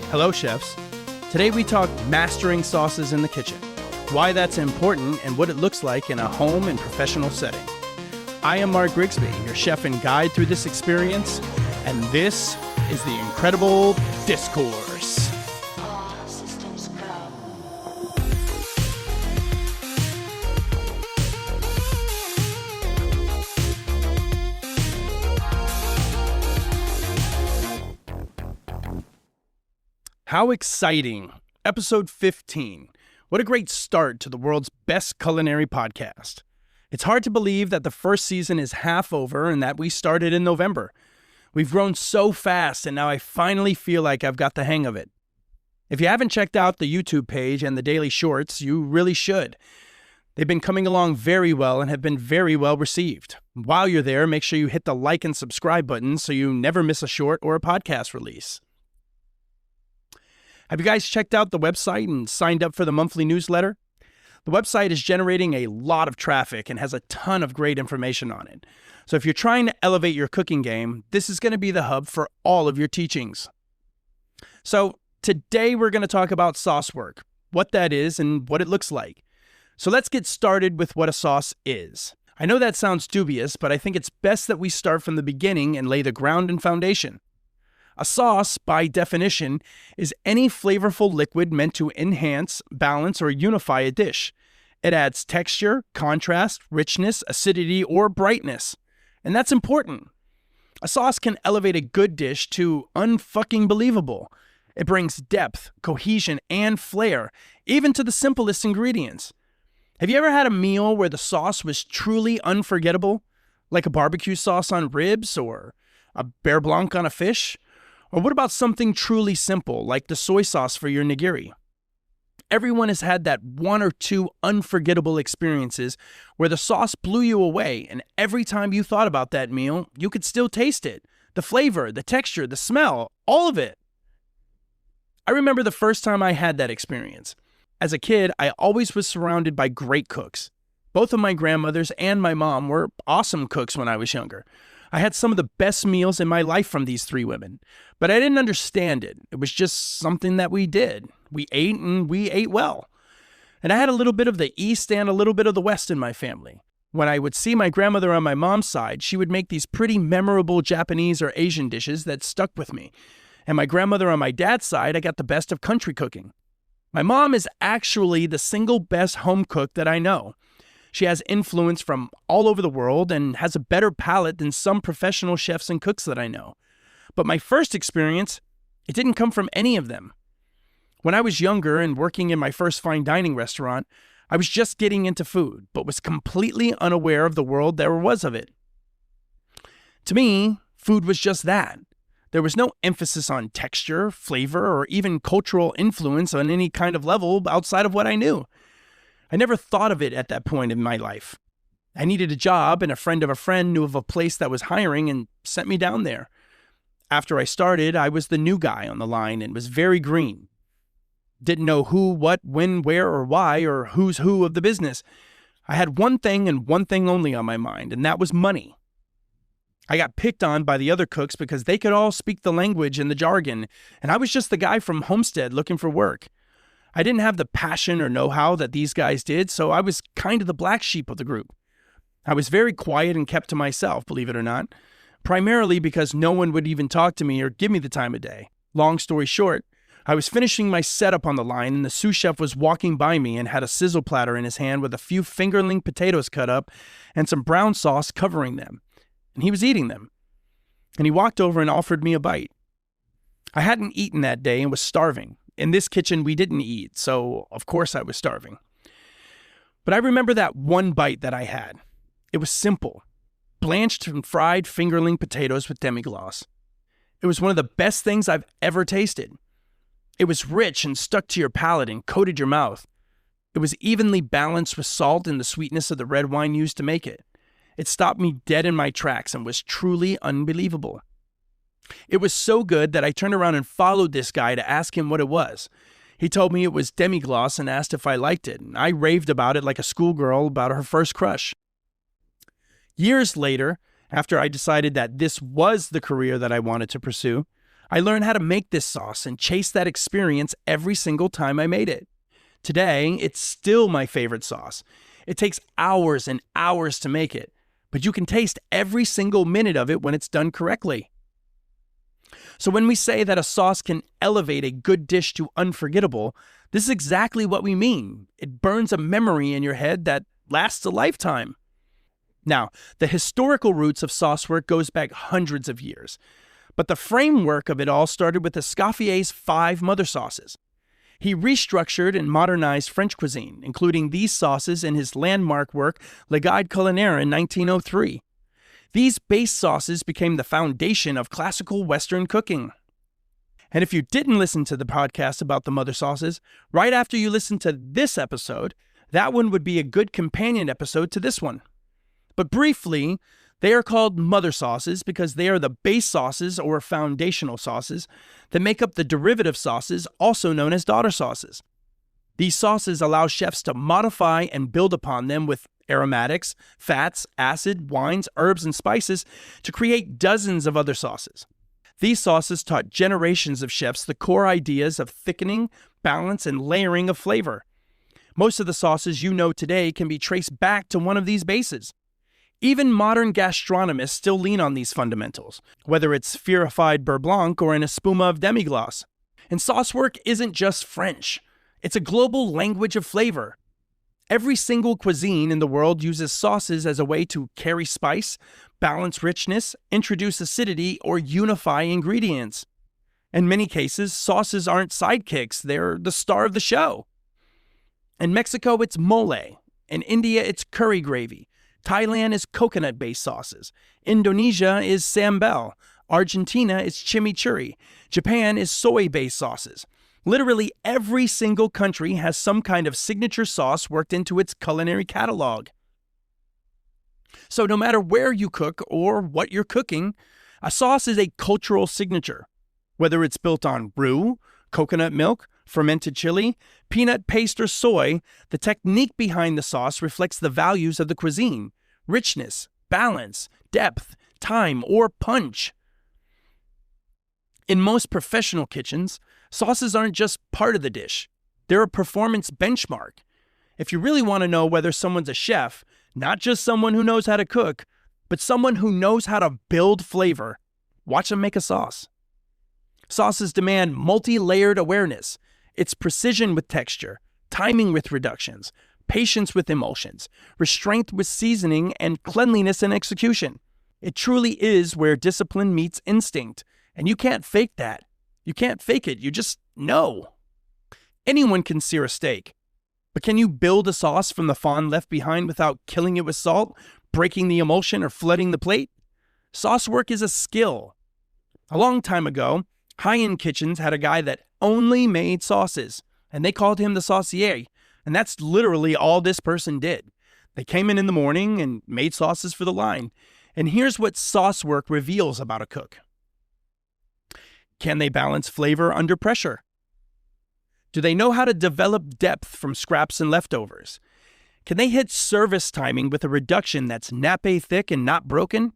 Hello, chefs. Today we talk mastering sauces in the kitchen, why that's important, and what it looks like in a home and professional setting. I am Mark Grigsby, your chef and guide through this experience, and this is the IncrEDIBLE Discourse. How exciting! Episode 15. What a great start to the world's best culinary podcast. It's hard to believe that the first season is half over and that we started in November. We've grown so fast and now I finally feel like I've got the hang of it. If you haven't checked out the YouTube page and the daily shorts, you really should. They've been coming along very well and have been very well received. While you're there, make sure you hit the like and subscribe buttons so you never miss a short or a podcast release. Have you guys checked out the website and signed up for the monthly newsletter? The website is generating a lot of traffic and has a ton of great information on it. So if you're trying to elevate your cooking game, this is going to be the hub for all of your teachings. So today we're going to talk about Saucework, what that is and what it looks like. So let's get started with what a sauce is. I know that sounds dubious, but I think it's best that we start from the beginning and lay the ground and foundation. A sauce, by definition, is any flavorful liquid meant to enhance, balance, or unify a dish. It adds texture, contrast, richness, acidity, or brightness. And that's important. A sauce can elevate a good dish to unfucking believable. It brings depth, cohesion, and flair, even to the simplest ingredients. Have you ever had a meal where the sauce was truly unforgettable? Like a barbecue sauce on ribs, or a beurre blanc on a fish? Or what about something truly simple, like the soy sauce for your nigiri? Everyone has had that one or two unforgettable experiences where the sauce blew you away, and every time you thought about that meal, you could still taste it. The flavor, the texture, the smell, all of it. I remember the first time I had that experience. As a kid, I always was surrounded by great cooks. Both of my grandmothers and my mom were awesome cooks when I was younger. I had some of the best meals in my life from these three women, but I didn't understand it. It was just something that we did. We ate and we ate well. And I had a little bit of the East and a little bit of the West in my family. When I would see my grandmother on my mom's side, she would make these pretty memorable Japanese or Asian dishes that stuck with me. And my grandmother on my dad's side, I got the best of country cooking. My mom is actually the single best home cook that I know. She has influence from all over the world and has a better palate than some professional chefs and cooks that I know. But my first experience, it didn't come from any of them. When I was younger and working in my first fine dining restaurant, I was just getting into food, but was completely unaware of the world there was of it. To me, food was just that. There was no emphasis on texture, flavor, or even cultural influence on any kind of level outside of what I knew. I never thought of it at that point in my life. I needed a job, and a friend of a friend knew of a place that was hiring and sent me down there. After I started, I was the new guy on the line and was very green. Didn't know who, what, when, where, or why, or who's who of the business. I had one thing and one thing only on my mind, and that was money. I got picked on by the other cooks because they could all speak the language and the jargon, and I was just the guy from Homestead looking for work. I didn't have the passion or know-how that these guys did, so I was kind of the black sheep of the group. I was very quiet and kept to myself, believe it or not, primarily because no one would even talk to me or give me the time of day. Long story short, I was finishing my setup on the line and the sous chef was walking by me and had a sizzle platter in his hand with a few fingerling potatoes cut up and some brown sauce covering them. And he was eating them. And he walked over and offered me a bite. I hadn't eaten that day and was starving. In this kitchen, we didn't eat, so of course I was starving. But I remember that one bite that I had. It was simple. Blanched and fried fingerling potatoes with demi-glace. It was one of the best things I've ever tasted. It was rich and stuck to your palate and coated your mouth. It was evenly balanced with salt and the sweetness of the red wine used to make it. It stopped me dead in my tracks and was truly unbelievable. It was so good that I turned around and followed this guy to ask him what it was. He told me it was demi-glace and asked if I liked it, and I raved about it like a schoolgirl about her first crush. Years later, after I decided that this was the career that I wanted to pursue, I learned how to make this sauce and chase that experience every single time I made it. Today, it's still my favorite sauce. It takes hours and hours to make it, but you can taste every single minute of it when it's done correctly. So when we say that a sauce can elevate a good dish to unforgettable, this is exactly what we mean. It burns a memory in your head that lasts a lifetime. Now, the historical roots of Saucework goes back hundreds of years, but the framework of it all started with Escoffier's 5 mother sauces. He restructured and modernized French cuisine, including these sauces in his landmark work, Le Guide culinaire in 1903. These base sauces became the foundation of classical Western cooking. And if you didn't listen to the podcast about the mother sauces, right after you listen to this episode, that one would be a good companion episode to this one. But briefly, they are called mother sauces because they are the base sauces or foundational sauces that make up the derivative sauces, also known as daughter sauces. These sauces allow chefs to modify and build upon them with aromatics, fats, acid, wines, herbs, and spices to create dozens of other sauces. These sauces taught generations of chefs the core ideas of thickening, balance, and layering of flavor. Most of the sauces you know today can be traced back to one of these bases. Even modern gastronomists still lean on these fundamentals, whether it's purified beurre blanc or in a spuma of demi-glace. And Saucework isn't just French. It's a global language of flavor. Every single cuisine in the world uses sauces as a way to carry spice, balance richness, introduce acidity, or unify ingredients. In many cases, sauces aren't sidekicks, they're the star of the show. In Mexico, it's mole. In India, it's curry gravy. Thailand is coconut-based sauces. Indonesia is sambal. Argentina is chimichurri. Japan is soy-based sauces. Literally every single country has some kind of signature sauce worked into its culinary catalog. So no matter where you cook or what you're cooking, a sauce is a cultural signature. Whether it's built on roux, coconut milk, fermented chili, peanut paste, or soy, the technique behind the sauce reflects the values of the cuisine: richness, balance, depth, time, or punch. In most professional kitchens, sauces aren't just part of the dish. They're a performance benchmark. If you really want to know whether someone's a chef, not just someone who knows how to cook, but someone who knows how to build flavor, watch them make a sauce. Sauces demand multi-layered awareness. It's precision with texture, timing with reductions, patience with emulsions, restraint with seasoning, and cleanliness in execution. It truly is where discipline meets instinct, and you can't fake that. You can't fake it, you just know. Anyone can sear a steak, but can you build a sauce from the fond left behind without killing it with salt, breaking the emulsion, or flooding the plate? Saucework is a skill. A long time ago, high-end kitchens had a guy that only made sauces, and they called him the saucier, and that's literally all this person did. They came in the morning and made sauces for the line, and here's what Saucework reveals about a cook. Can they balance flavor under pressure? Do they know how to develop depth from scraps and leftovers? Can they hit service timing with a reduction that's nappe thick and not broken?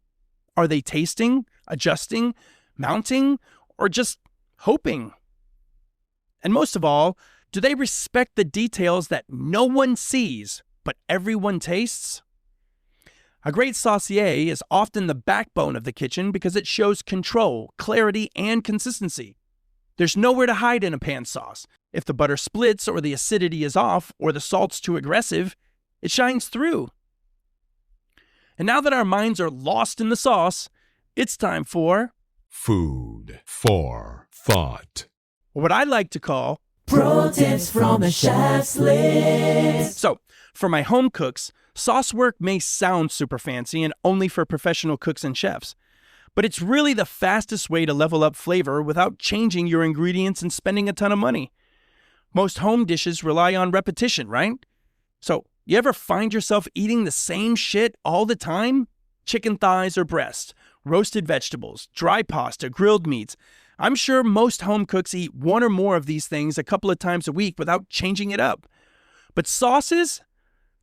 Are they tasting, adjusting, mounting, or just hoping? And most of all, do they respect the details that no one sees, but everyone tastes? A great saucier is often the backbone of the kitchen because it shows control, clarity, and consistency. There's nowhere to hide in a pan sauce. If the butter splits or the acidity is off or the salt's too aggressive, it shines through. And now that our minds are lost in the sauce, it's time for Food for Thought. or what I like to call Pro tips from a chef's list. So, for my home cooks, Saucework may sound super fancy and only for professional cooks and chefs, but it's really the fastest way to level up flavor without changing your ingredients and spending a ton of money. Most home dishes rely on repetition, right? So, you ever find yourself eating the same shit all the time? Chicken thighs or breast, roasted vegetables, dry pasta, grilled meats. I'm sure most home cooks eat one or more of these things a couple of times a week without changing it up. But sauces?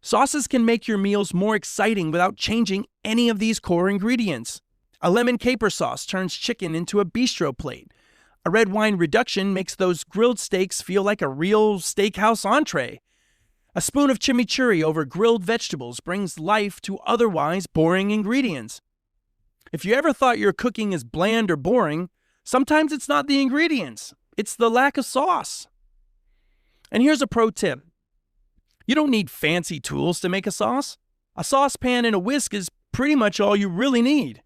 Sauces can make your meals more exciting without changing any of these core ingredients. A lemon caper sauce turns chicken into a bistro plate. A red wine reduction makes those grilled steaks feel like a real steakhouse entree. A spoon of chimichurri over grilled vegetables brings life to otherwise boring ingredients. If you ever thought your cooking is bland or boring, sometimes it's not the ingredients, it's the lack of sauce. And here's a pro tip. You don't need fancy tools to make a sauce. A saucepan and a whisk is pretty much all you really need.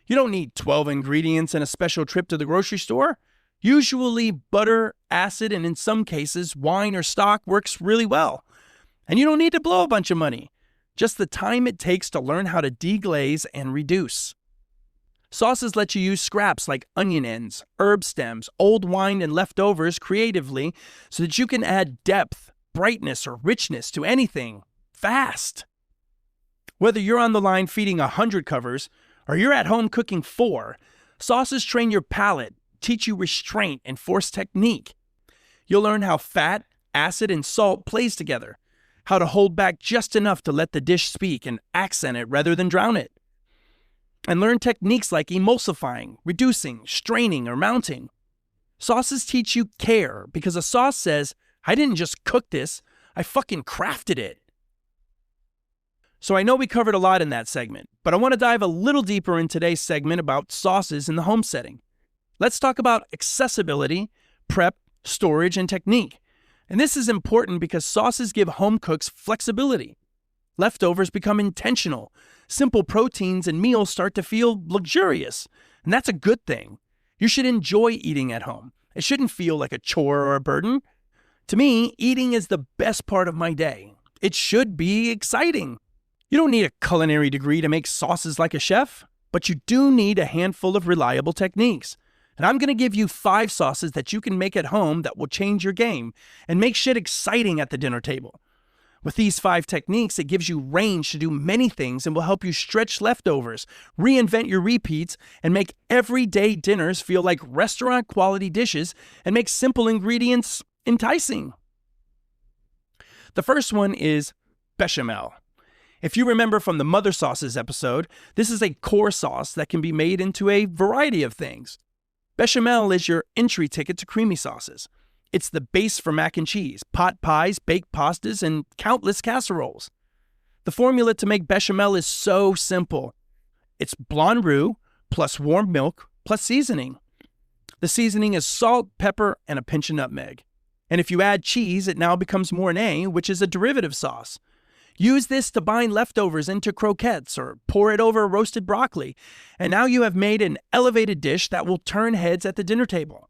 You don't need 12 ingredients and a special trip to the grocery store. Usually butter, acid, and in some cases, wine or stock works really well. And you don't need to blow a bunch of money. Just the time it takes to learn how to deglaze and reduce. Sauces let you use scraps like onion ends, herb stems, old wine, and leftovers creatively so that you can add depth, brightness, or richness to anything fast. Whether you're on the line feeding 100 covers or you're at home cooking 4, sauces train your palate, teach you restraint, and force technique. You'll learn how fat, acid, and salt plays together, how to hold back just enough to let the dish speak and accent it rather than drown it. And learn techniques like emulsifying, reducing, straining, or mounting. Sauces teach you care because a sauce says, I didn't just cook this, I fucking crafted it. So I know we covered a lot in that segment, but I want to dive a little deeper in today's segment about sauces in the home setting. Let's talk about accessibility, prep, storage, and technique. And this is important because sauces give home cooks flexibility. Leftovers become intentional. Simple proteins and meals start to feel luxurious, and that's a good thing. You should enjoy eating at home. It shouldn't feel like a chore or a burden. To me, eating is the best part of my day. It should be exciting. You don't need a culinary degree to make sauces like a chef, but you do need a handful of reliable techniques. And I'm going to give you 5 sauces that you can make at home that will change your game and make shit exciting at the dinner table. With these 5 techniques, it gives you range to do many things and will help you stretch leftovers, reinvent your repeats, and make everyday dinners feel like restaurant-quality dishes and make simple ingredients enticing. The first one is bechamel. If you remember from the Mother Sauces episode, this is a core sauce that can be made into a variety of things. Bechamel is your entry ticket to creamy sauces. It's the base for mac and cheese, pot pies, baked pastas, and countless casseroles. The formula to make bechamel is so simple. It's blanc roux plus warm milk plus seasoning. The seasoning is salt, pepper, and a pinch of nutmeg. And if you add cheese, it now becomes Mornay, which is a derivative sauce. Use this to bind leftovers into croquettes or pour it over roasted broccoli, and now you have made an elevated dish that will turn heads at the dinner table.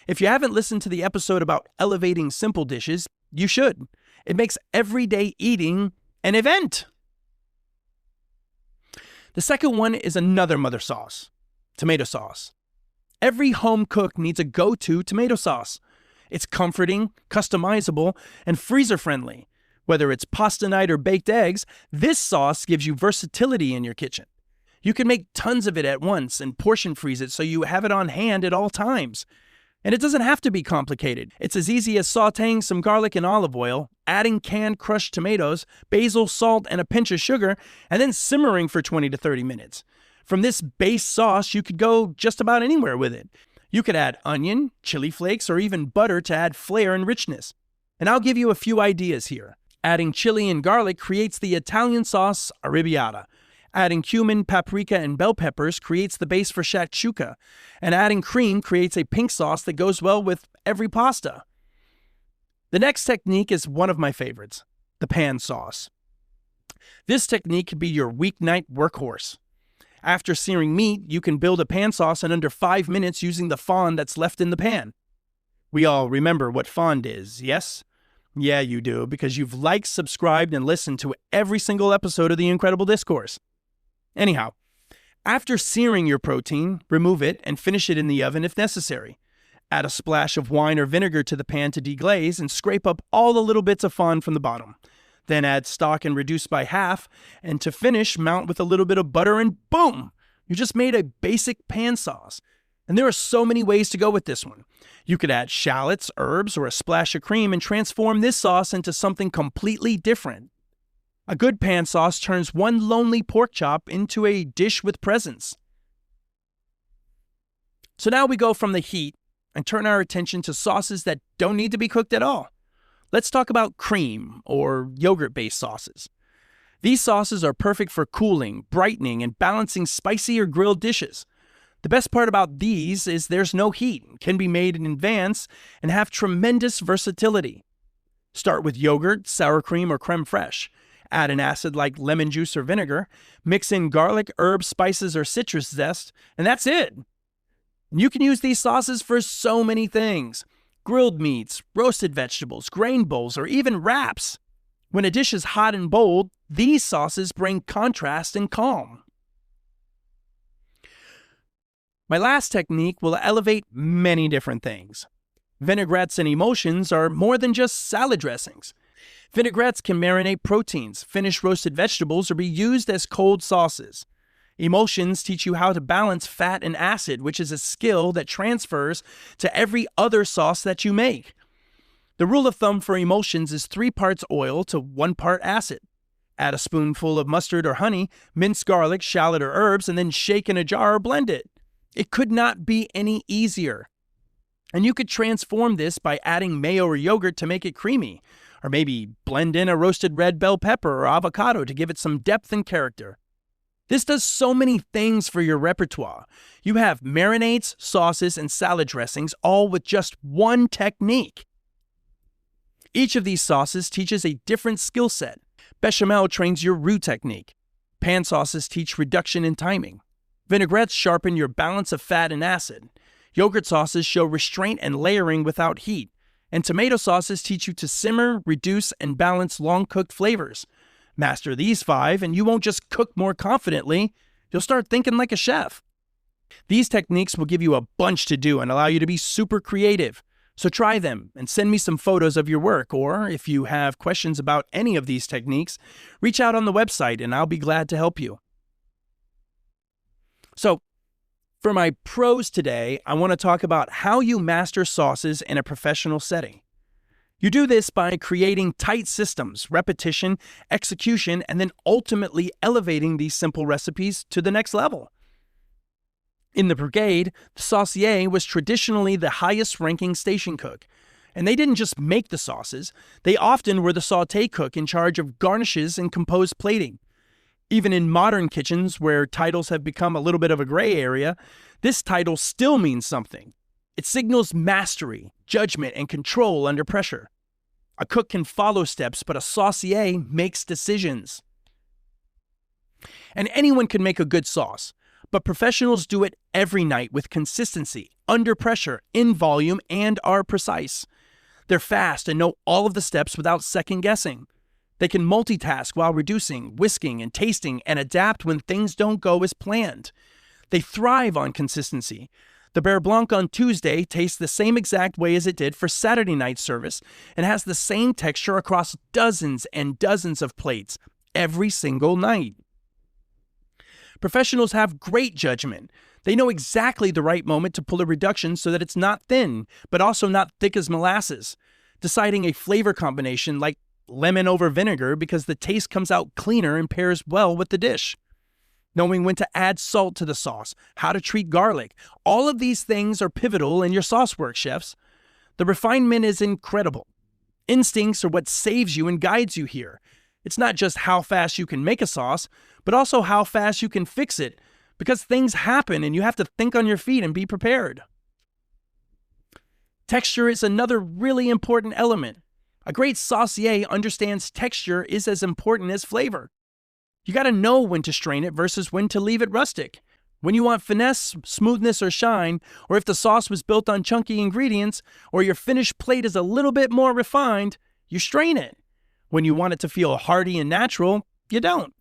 If you haven't listened to the episode about elevating simple dishes, you should. It makes everyday eating an event. The second one is another mother sauce, tomato sauce. Every home cook needs a go-to tomato sauce. It's comforting, customizable, and freezer-friendly. Whether it's pasta night or baked eggs, this sauce gives you versatility in your kitchen. You can make tons of it at once and portion freeze it so you have it on hand at all times. And it doesn't have to be complicated. It's as easy as sautéing some garlic and olive oil, adding canned crushed tomatoes, basil, salt, and a pinch of sugar, and then simmering for 20 to 30 minutes. From this base sauce, you could go just about anywhere with it. You could add onion, chili flakes, or even butter to add flair and richness. And I'll give you a few ideas here. Adding chili and garlic creates the Italian sauce arrabbiata. Adding cumin, paprika, and bell peppers creates the base for shakshuka. And adding cream creates a pink sauce that goes well with every pasta. The next technique is one of my favorites, the pan sauce. This technique could be your weeknight workhorse. After searing meat, you can build a pan sauce in under 5 minutes using the fond that's left in the pan. We all remember what fond is, yes? Yeah, you do, because you've liked, subscribed, and listened to every single episode of the IncrEDIBLE Discourse. Anyhow, after searing your protein, remove it and finish it in the oven if necessary. Add a splash of wine or vinegar to the pan to deglaze and scrape up all the little bits of fond from the bottom. Then add stock and reduce by half, and to finish, mount with a little bit of butter and boom! You just made a basic pan sauce. And there are so many ways to go with this one. You could add shallots, herbs, or a splash of cream and transform this sauce into something completely different. A good pan sauce turns one lonely pork chop into a dish with presence. So now we go from the heat and turn our attention to sauces that don't need to be cooked at all. Let's talk about cream or yogurt-based sauces. These sauces are perfect for cooling, brightening, and balancing spicy or grilled dishes. The best part about these is there's no heat, can be made in advance, and have tremendous versatility. Start with yogurt, sour cream, or creme fraiche. Add an acid like lemon juice or vinegar. Mix in garlic, herbs, spices, or citrus zest, and that's it. You can use these sauces for so many things. Grilled meats, roasted vegetables, grain bowls, or even wraps. When a dish is hot and bold, these sauces bring contrast and calm. My last technique will elevate many different things. Vinaigrettes and emulsions are more than just salad dressings. Vinaigrettes can marinate proteins, finish roasted vegetables, or be used as cold sauces. Emulsions teach you how to balance fat and acid, which is a skill that transfers to every other sauce that you make. The rule of thumb for emulsions is 3 parts oil to 1 part acid. Add a spoonful of mustard or honey, mince garlic, shallot, or herbs, and then shake in a jar or blend it. It could not be any easier. And you could transform this by adding mayo or yogurt to make it creamy, or maybe blend in a roasted red bell pepper or avocado to give it some depth and character. This does so many things for your repertoire. You have marinades, sauces, and salad dressings, all with just one technique. Each of these sauces teaches a different skill set. Bechamel trains your roux technique. Pan sauces teach reduction in timing. Vinaigrettes sharpen your balance of fat and acid. Yogurt sauces show restraint and layering without heat. And tomato sauces teach you to simmer, reduce, and balance long-cooked flavors. Master these 5, and you won't just cook more confidently, you'll start thinking like a chef. These techniques will give you a bunch to do and allow you to be super creative. So try them and send me some photos of your work, or if you have questions about any of these techniques, reach out on the website and I'll be glad to help you. So, for my pros today, I want to talk about how you master sauces in a professional setting. You do this by creating tight systems, repetition, execution, and then ultimately elevating these simple recipes to the next level. In the brigade, the saucier was traditionally the highest-ranking station cook. And they didn't just make the sauces, they often were the sauté cook in charge of garnishes and composed plating. Even in modern kitchens, where titles have become a little bit of a gray area, this title still means something. It signals mastery, judgment, and control under pressure. A cook can follow steps, but a saucier makes decisions. And anyone can make a good sauce, but professionals do it every night with consistency, under pressure, in volume, and are precise. They're fast and know all of the steps without second guessing. They can multitask while reducing, whisking, and tasting, and adapt when things don't go as planned. They thrive on consistency. The beurre blanc on Tuesday tastes the same exact way as it did for Saturday night service and has the same texture across dozens and dozens of plates every single night. Professionals have great judgment. They know exactly the right moment to pull a reduction so that it's not thin, but also not thick as molasses. Deciding a flavor combination like lemon over vinegar because the taste comes out cleaner and pairs well with the dish. Knowing when to add salt to the sauce, how to treat garlic. All of these things are pivotal in your Saucework, chefs. The refinement is incredible. Instincts are what saves you and guides you here. It's not just how fast you can make a sauce, but also how fast you can fix it, because things happen and you have to think on your feet and be prepared. Texture is another really important element. A great saucier understands texture is as important as flavor. You got to know when to strain it versus when to leave it rustic. When you want finesse, smoothness, or shine, or if the sauce was built on chunky ingredients, or your finished plate is a little bit more refined, you strain it. When you want it to feel hearty and natural, you don't.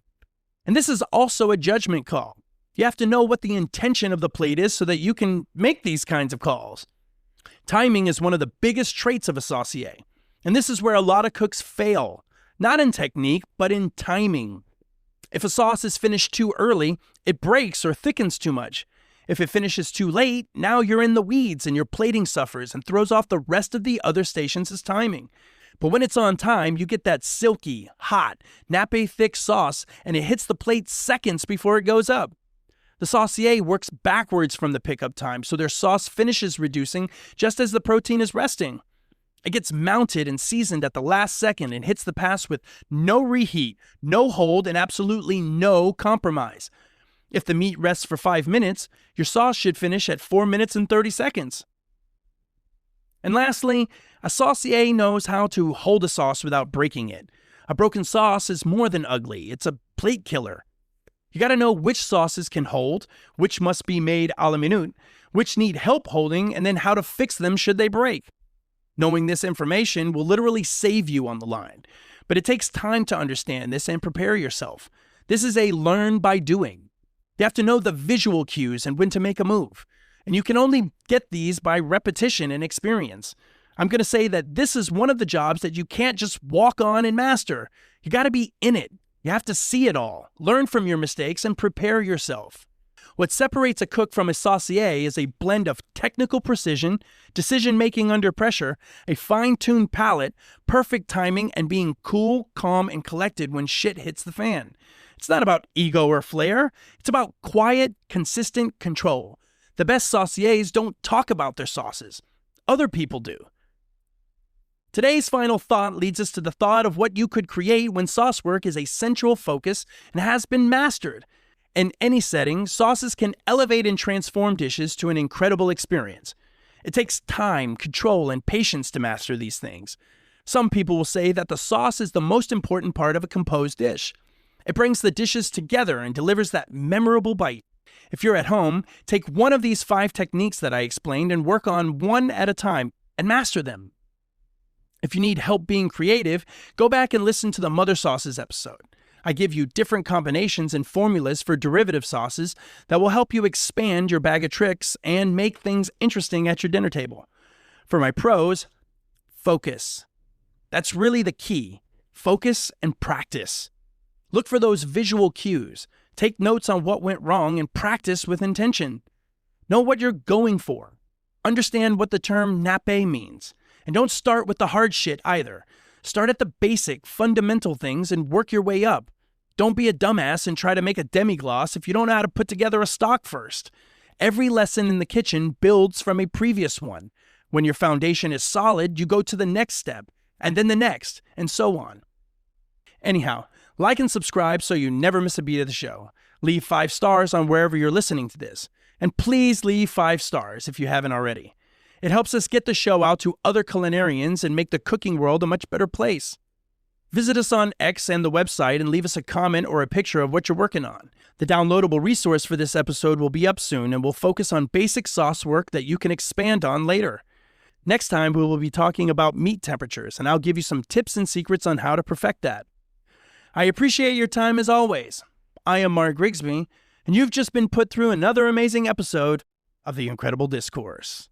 And this is also a judgment call. You have to know what the intention of the plate is so that you can make these kinds of calls. Timing is one of the biggest traits of a saucier. And this is where a lot of cooks fail. Not in technique, but in timing. If a sauce is finished too early, it breaks or thickens too much. If it finishes too late, now you're in the weeds and your plating suffers and throws off the rest of the other stations' timing. But when it's on time, you get that silky, hot, nappe thick sauce and it hits the plate seconds before it goes up. The saucier works backwards from the pickup time, so their sauce finish is reducing just as the protein is resting. It gets mounted and seasoned at the last second and hits the pass with no reheat, no hold, and absolutely no compromise. If the meat rests for 5 minutes, your sauce should finish at 4 minutes and 30 seconds. And lastly, a saucier knows how to hold a sauce without breaking it. A broken sauce is more than ugly, it's a plate killer. You gotta know which sauces can hold, which must be made a la minute, which need help holding, and then how to fix them should they break. Knowing this information will literally save you on the line. But it takes time to understand this and prepare yourself. This is a learn by doing. You have to know the visual cues and when to make a move. And you can only get these by repetition and experience. I'm going to say that this is one of the jobs that you can't just walk on and master. You got to be in it. You have to see it all, learn from your mistakes, and prepare yourself. What separates a cook from a saucier is a blend of technical precision, decision-making under pressure, a fine-tuned palate, perfect timing, and being cool, calm, and collected when shit hits the fan. It's not about ego or flair. It's about quiet, consistent control. The best sauciers don't talk about their sauces. Other people do. Today's final thought leads us to the thought of what you could create when Saucework is a central focus and has been mastered. In any setting, sauces can elevate and transform dishes to an incredible experience. It takes time, control, and patience to master these things. Some people will say that the sauce is the most important part of a composed dish. It brings the dishes together and delivers that memorable bite. If you're at home, take one of these 5 techniques that I explained and work on one at a time and master them. If you need help being creative, go back and listen to the Mother Sauces episode. I give you different combinations and formulas for derivative sauces that will help you expand your bag of tricks and make things interesting at your dinner table. For my pros, focus. That's really the key. Focus and practice. Look for those visual cues. Take notes on what went wrong and practice with intention. Know what you're going for. Understand what the term nappe means. And don't start with the hard shit either. Start at the basic, fundamental things and work your way up. Don't be a dumbass and try to make a demi-glace if you don't know how to put together a stock first. Every lesson in the kitchen builds from a previous one. When your foundation is solid, you go to the next step, and then the next, and so on. Anyhow, like and subscribe so you never miss a beat of the show. Leave 5 stars on wherever you're listening to this. And please leave 5 stars if you haven't already. It helps us get the show out to other culinarians and make the cooking world a much better place. Visit us on X and the website and leave us a comment or a picture of what you're working on. The downloadable resource for this episode will be up soon and will focus on basic sauce work that you can expand on later. Next time, we will be talking about meat temperatures, and I'll give you some tips and secrets on how to perfect that. I appreciate your time as always. I am Mark Grigsby, and you've just been put through another amazing episode of the IncrEDIBLE Discourse.